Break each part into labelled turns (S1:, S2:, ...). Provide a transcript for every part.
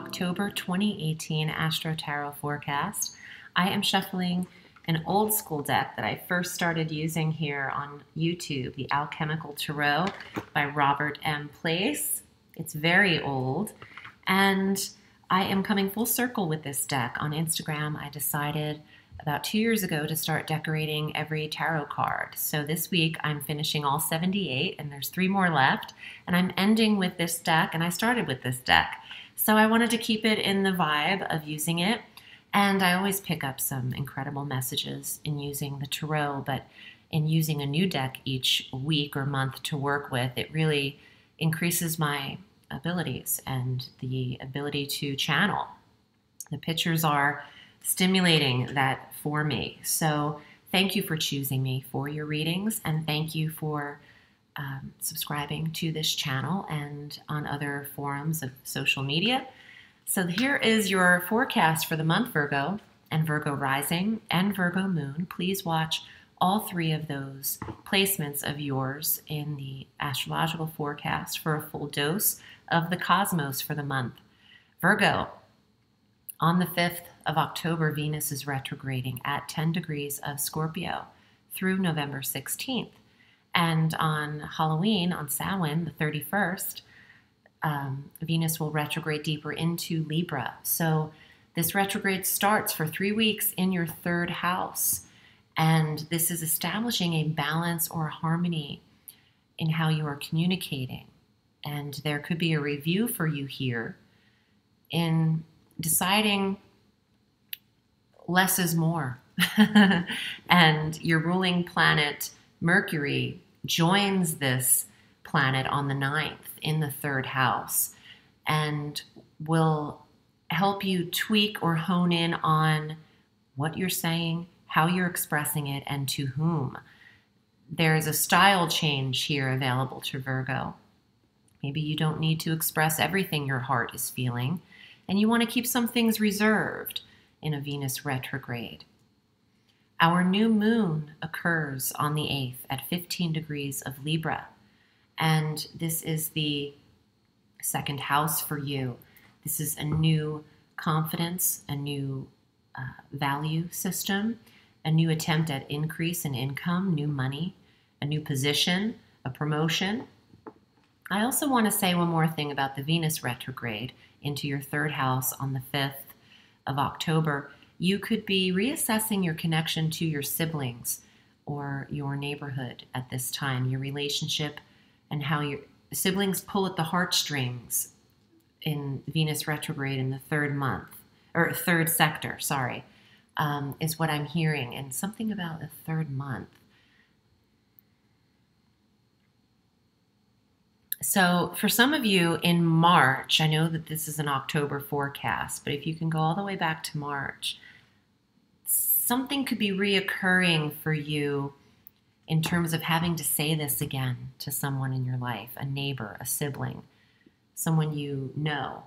S1: October 2018 Astro Tarot forecast. I am shuffling an old school deck that I first started using here on YouTube, the Alchemical Tarot by Robert M. Place. It's very old, and I am coming full circle with this deck. On Instagram, I decided about 2 years ago to start decorating every tarot card. So this week I'm finishing all 78, and there's 3 more left, and I'm ending with this deck, and I started with this deck. So I wanted to keep it in the vibe of using it, and I always pick up some incredible messages in using the tarot, but in using a new deck each week or month to work with, it really increases my abilities and the ability to channel. The pictures are stimulating that for me. So thank you for choosing me for your readings, and thank you for subscribing to this channel and on other forums of social media. So here is your forecast for the month, Virgo, and Virgo rising and Virgo moon. Please watch all 3 of those placements of yours in the astrological forecast for a full dose of the cosmos for the month. Virgo, on the 5th of October, Venus is retrograding at 10 degrees of Scorpio through November 16th. And on Halloween, on Samhain, the 31st, Venus will retrograde deeper into Libra. So this retrograde starts for 3 weeks in your 3rd house. And this is establishing a balance or harmony in how you are communicating. And there could be a review for you here in deciding less is more. And your ruling planet, Mercury, joins this planet on the 9th in the 3rd house and will help you tweak or hone in on what you're saying, how you're expressing it, and to whom. There is a style change here available to Virgo. Maybe you don't need to express everything your heart is feeling, and you want to keep some things reserved in a Venus retrograde. Our new moon occurs on the 8th at 15 degrees of Libra, and this is the 2nd house for you. This is a new confidence, a new value system, a new attempt at increase in income, new money, a new position, a promotion. I also want to say one more thing about the Venus retrograde into your 3rd house on the 5th of October. You could be reassessing your connection to your siblings or your neighborhood at this time, your relationship, and how your siblings pull at the heartstrings in Venus retrograde in the 3rd month, or 3rd sector, sorry, is what I'm hearing. And something about the 3rd month. So for some of you in March, I know that this is an October forecast, but if you can go all the way back to March, something could be reoccurring for you in terms of having to say this again to someone in your life, a neighbor, a sibling, someone you know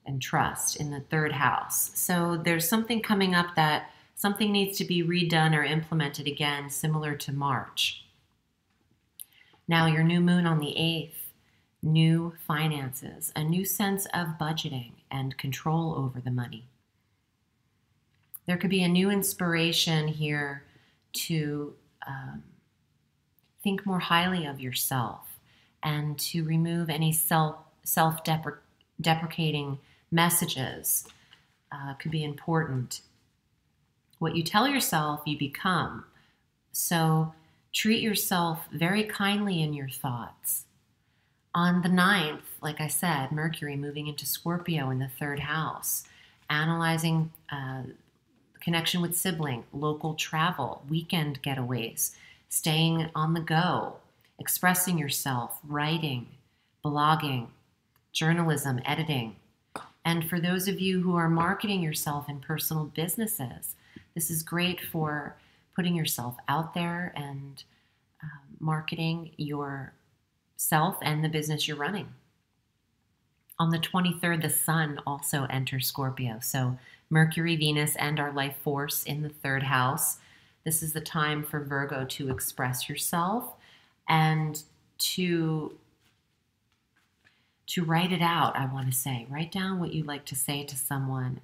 S1: and trust in the 3rd house. So there's something coming up that something needs to be redone or implemented again, similar to March. Now, your new moon on the 8th, new finances, a new sense of budgeting and control over the money. There could be a new inspiration here to think more highly of yourself and to remove any self-deprecating messages. Could be important. What you tell yourself, you become. So treat yourself very kindly in your thoughts. On the 9th, like I said, Mercury moving into Scorpio in the 3rd house, analyzing connection with sibling, local travel, weekend getaways, staying on the go, expressing yourself, writing, blogging, journalism, editing. And for those of you who are marketing yourself in personal businesses, this is great for putting yourself out there and marketing yourself and the business you're running. On the 23rd, the sun also enters Scorpio. So Mercury, Venus, and our life force in the 3rd house. This is the time for Virgo to express yourself and to to write it out, I want to say. Write down what you'd like to say to someone.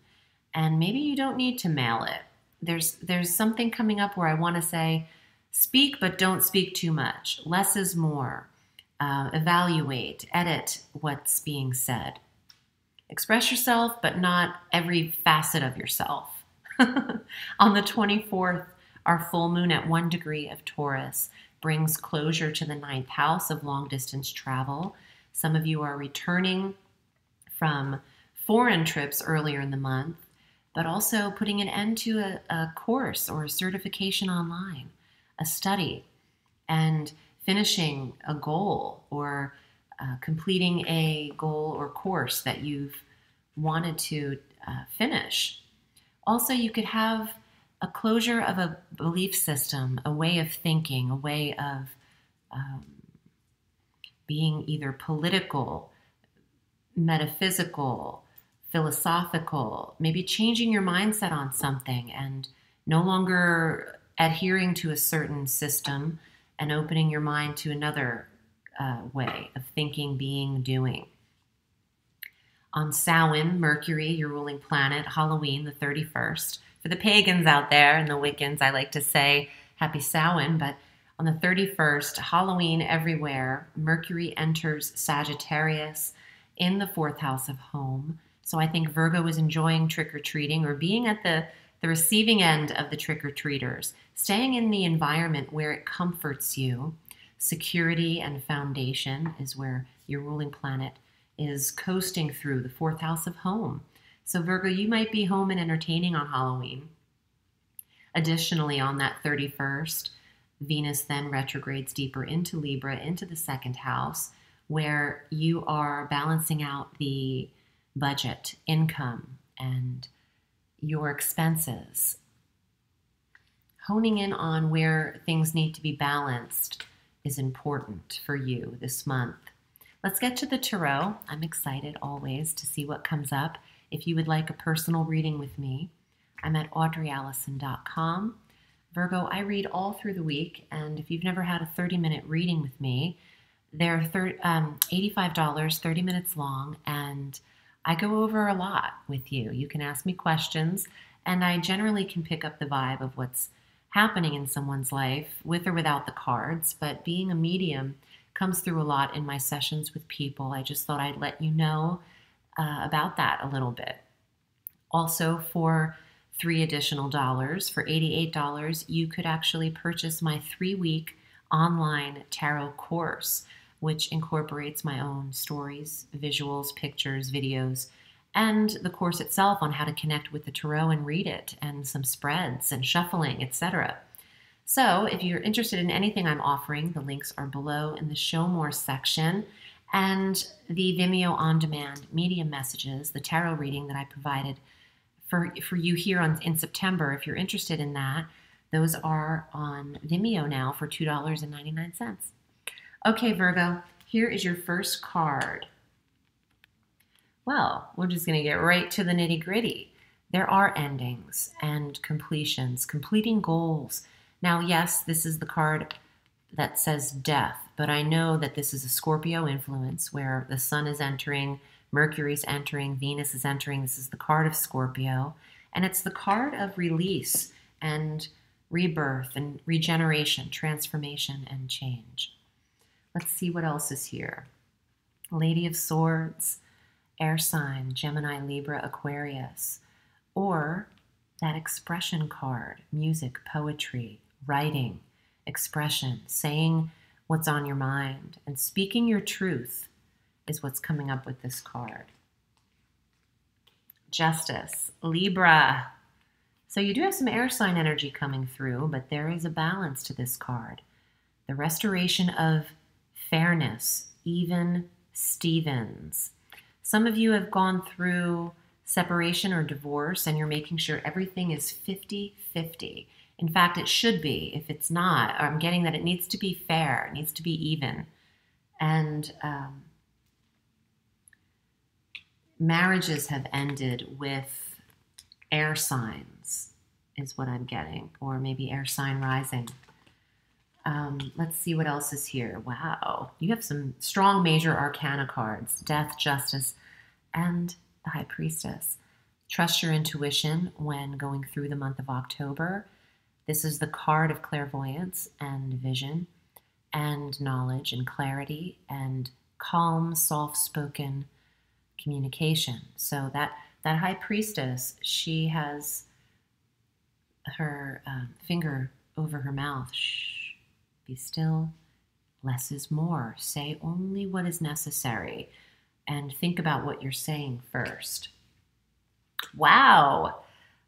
S1: And maybe you don't need to mail it. There's something coming up where I want to say, speak, but don't speak too much. Less is more. Evaluate, edit what's being said. Express yourself, but not every facet of yourself. On the 24th, our full moon at 1 degree of Taurus brings closure to the 9th house of long-distance travel. Some of you are returning from foreign trips earlier in the month, but also putting an end to a course or a certification online, a study, and finishing a goal or completing a goal or course that you've wanted to finish. Also, you could have a closure of a belief system, a way of thinking, a way of being either political, metaphysical, philosophical, maybe changing your mindset on something and no longer adhering to a certain system and opening your mind to another way of thinking, being, doing. On Samhain, Mercury, your ruling planet, Halloween, the 31st. For the pagans out there and the Wiccans, I like to say happy Samhain, but on the 31st, Halloween everywhere, Mercury enters Sagittarius in the 4th house of home. So I think Virgo is enjoying trick-or-treating or being at the receiving end of the trick-or-treaters, staying in the environment where it comforts you. Security and foundation is where your ruling planet is coasting through the 4th house of home. So Virgo, you might be home and entertaining on Halloween. Additionally, on that 31st, Venus then retrogrades deeper into Libra, into the 2nd house, where you are balancing out the budget, income, and your expenses. Honing in on where things need to be balanced is important for you this month. Let's get to the tarot. I'm excited always to see what comes up. If you would like a personal reading with me, I'm at audreyalison.com. Virgo, I read all through the week, and if you've never had a 30-minute reading with me, they're $85, 30 minutes long, and I go over a lot with you. You can ask me questions, and I generally can pick up the vibe of what's happening in someone's life with or without the cards, but being a medium comes through a lot in my sessions with people. I just thought I'd let you know about that a little bit. Also, for $3 additional, for $88, you could actually purchase my 3-week online tarot course, which incorporates my own stories, visuals, pictures, videos, and the course itself on how to connect with the tarot and read it, and some spreads and shuffling, etc. So if you're interested in anything I'm offering, the links are below in the Show More section. And the Vimeo on-demand medium messages, the tarot reading that I provided for you here in September, if you're interested in that, those are on Vimeo now for $2.99. Okay, Virgo, here is your first card. Well, we're just going to get right to the nitty-gritty. There are endings and completions, completing goals. Now, yes, this is the card that says death, but I know that this is a Scorpio influence where the sun is entering, Mercury's entering, Venus is entering. This is the card of Scorpio, and it's the card of release and rebirth and regeneration, transformation, and change. Let's see what else is here. Lady of Swords, air sign, Gemini, Libra, Aquarius, or that expression card, music, poetry, writing, expression, saying what's on your mind, and speaking your truth is what's coming up with this card. Justice, Libra. So you do have some air sign energy coming through, but there is a balance to this card. The restoration of fairness, even Stevens. Some of you have gone through separation or divorce, and you're making sure everything is 50-50. In fact, it should be. If it's not, I'm getting that it needs to be fair. It needs to be even. And marriages have ended with air signs, is what I'm getting, or maybe air sign rising. Let's see what else is here. Wow, you have some strong major arcana cards: Death, Justice, and the High Priestess. Trust your intuition when going through the month of October. This is the card of clairvoyance and vision and knowledge and clarity and calm, soft-spoken communication. So that High Priestess, she has her finger over her mouth. Shh, be still. Less is more. Say only what is necessary and think about what you're saying first. Wow.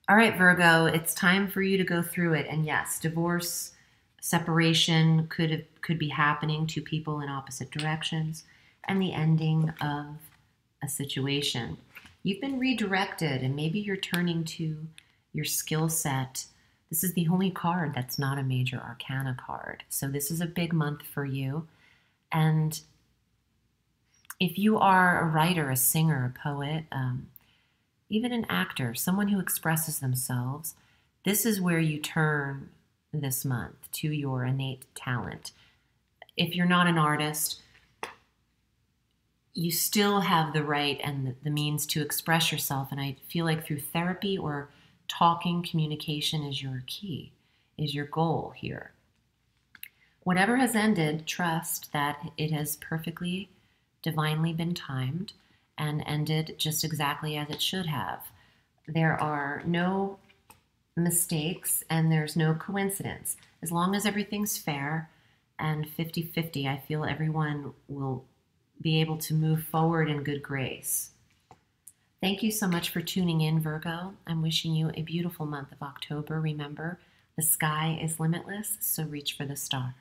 S1: All right, Virgo, it's time for you to go through it. And yes, divorce, separation could be happening to people in opposite directions, and the ending of a situation. You've been redirected, and maybe you're turning to your skill set. This is the only card that's not a major arcana card. So this is a big month for you. And if you are a writer, a singer, a poet, even an actor, someone who expresses themselves, this is where you turn this month to your innate talent. If you're not an artist, you still have the right and the means to express yourself. And I feel like through therapy or talking, communication is your key, is your goal here. Whatever has ended, trust that it has perfectly, divinely been timed and ended just exactly as it should have. There are no mistakes and there's no coincidence. As long as everything's fair and 50-50, I feel everyone will be able to move forward in good grace. Thank you so much for tuning in, Virgo. I'm wishing you a beautiful month of October. Remember, the sky is limitless, so reach for the stars.